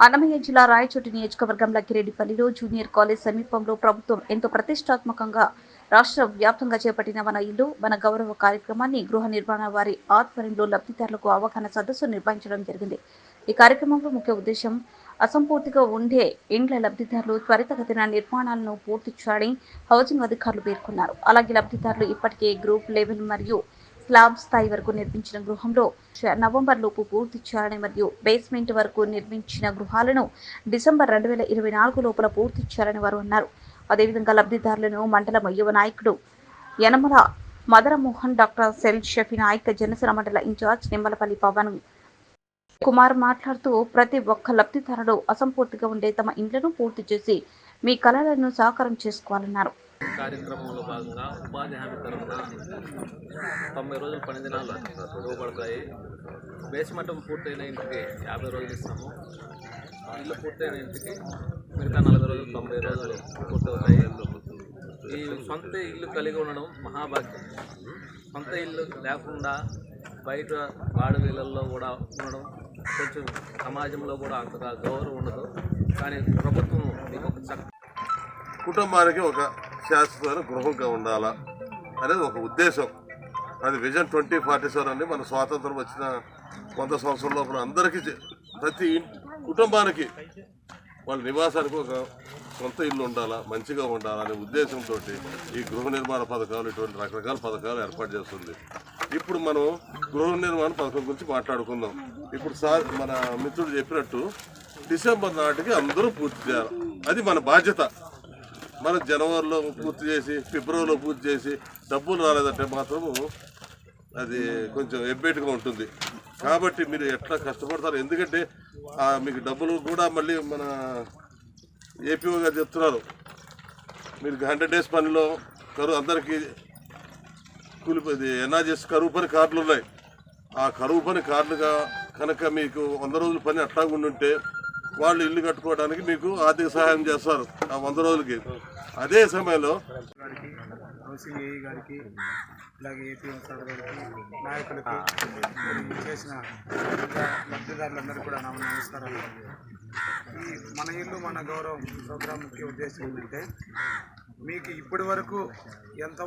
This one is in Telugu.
అన్నమయ్య జిల్లా రాయచోటి నియోజకవర్గం లక్కిరెడ్డిపల్లిలో జూనియర్ కాలేజ్ సమీపంలో ప్రభుత్వం ఎంతో ప్రతిష్టాత్మకంగా రాష్ట్ర వ్యాప్తంగా చేపట్టిన మన ఇల్లు మన గౌరవ కార్యక్రమాన్ని గృహ నిర్మాణ వారి ఆధ్వర్యంలో లబ్ధిదారులకు అవగాహన సదస్సు నిర్వహించడం జరిగింది. ఈ కార్యక్రమంలో ముఖ్య ఉద్దేశం అసంపూర్తిగా ఉండే ఇండ్ల లబ్ధిదారులు త్వరితగతిన నిర్మాణాలను పూర్తి చేయాలని హౌసింగ్ అధికారులు పేర్కొన్నారు. అలాగే లబ్ధిదారులు ఇప్పటికే గ్రూప్ లెవెల్ మరియు స్లాబ్ స్థాయి వరకు నిర్మించిన గృహంలో నవంబర్ లోపు పూర్తి చేయాలని మరియు బేస్మెంట్ వరకు నిర్మించిన గృహాలను డిసెంబర్ 2024 లోపల పూర్తి చేయాలని వారు అన్నారు. అదేవిధంగా లబ్ధిదారులను మండల యువ నాయకుడు యనమల మదరమోహన్, డాక్టర్ సెల్ షఫీ నాయక్, జనసేన మండల ఇన్ఛార్జ్ నిమ్మలపల్లి పవన్ కుమార్ మాట్లాడుతూ ప్రతి ఒక్క లబ్ధిదారుడు అసంపూర్తిగా ఉండే తమ ఇండ్లను పూర్తి చేసి మీ కలలను సాకారం చేసుకోవాలన్నారు. కార్యక్రమంలో భాగంగా ఉపాధి హామీ తరఫున 90 రోజులు పని దినాలు ఇవ్వబడతాయి. బేస్మెంట్ పూర్తయిన ఇంటికి 50 రోజులు ఇస్తాము. ఇల్లు పూర్తయిన ఇంటికి మిగతా 40 రోజులు 90 రోజులు పూర్తవుతాయి. ఈ సొంత ఇల్లు కలిగి ఉండడం మహాభాగ్యం. సొంత ఇల్లు లేకుండా బయట వాడవీళ్ళల్లో కూడా ఉండడం కొంచెం సమాజంలో కూడా అంతగా గౌరవం ఉండదు. కానీ ప్రభుత్వం మీకు ఒక కుటుంబానికి ఒక శాశ్వతమైన గృహంగా ఉండాలా అనేది ఒక ఉద్దేశం. అది విజన్ 2047 అని మన స్వాతంత్రం వచ్చిన 100 సంవత్సరాల లోపల అందరికీ ప్రతి కుటుంబానికి వాళ్ళ నివాసానికి ఒక సొంత ఇల్లు ఉండాలా, మంచిగా ఉండాలా అనే ఉద్దేశంతో ఈ గృహ నిర్మాణ పథకాలు ఇటువంటి రకరకాల పథకాలు ఏర్పాటు చేస్తుంది. ఇప్పుడు మనం గృహ నిర్మాణ పథకం గురించి మాట్లాడుకుందాం. ఇప్పుడు మన మిత్రుడు చెప్పినట్టు డిసెంబర్ నాటికి అందరూ పూర్తి చేయాలి. అది మన బాధ్యత. మనం జనవరిలో పూర్తి చేసి ఫిబ్రవరిలో పూర్తి చేసి డబ్బులు రాలేదంటే మాత్రము అది కొంచెం ఎబ్బేటుగా ఉంటుంది. కాబట్టి మీరు ఎట్లా కష్టపడతారు, ఎందుకంటే మీకు డబ్బులు కూడా మళ్ళీ మన ఏపీఓ గారు చెప్తున్నారు, మీరు 100 days పనిలో అందరికీ కూలిపోయింది. ఎన్ఆర్జీఎస్ కరువు పని కార్డులు ఉన్నాయి. ఆ కరువు పని కార్డుగా కనుక మీకు 100 రోజుల పని అట్లా ఉండుంటే వాళ్ళు ఇల్లు కట్టుకోవడానికి మీకు ఆర్థిక సహాయం చేస్తారు ఆ 100 రోజులకి. అదే సమయంలో హౌసింగ్ ఏఈ గారికి, అలాగే ఏపీ సార్ గారికి, నాయకులకి చేసిన లబ్ధిదారులందరూ కూడా నమస్కారాలు. ఈ మన ఇల్లు మన గౌరవం ప్రోగ్రాం ముఖ్య ఉద్దేశం ఏంటంటే మీకు ఇప్పటి వరకు ఎంత